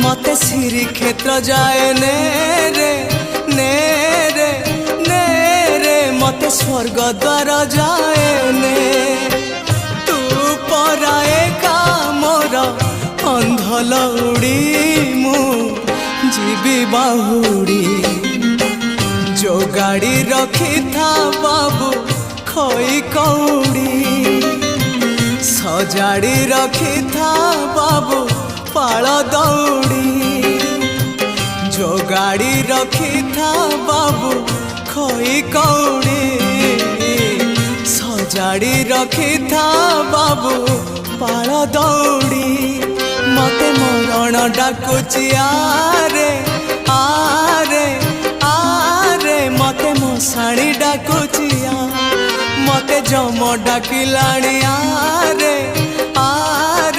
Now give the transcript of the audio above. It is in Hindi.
मते श्री क्षेत्र जाए ने रे ने रे ने रे मते स्वर्ग द्वार जाए ने तू पराए का मोर अंधलौड़ी मु जीवी बाहुड़ी जो गाड़ी रखी था बाबू खोई कौड़ी सजाड़ी रखी था बाबू पाल दौड़ी जो गाड़ी रखी था बाबू खोई कौड़ी सजाड़ी रखी था बाबू पाल दौड़ी मते मरण डाकुची आरे आरे आरे मते मशाणी डाकुची मते जम डाकिलाणी आरे आरे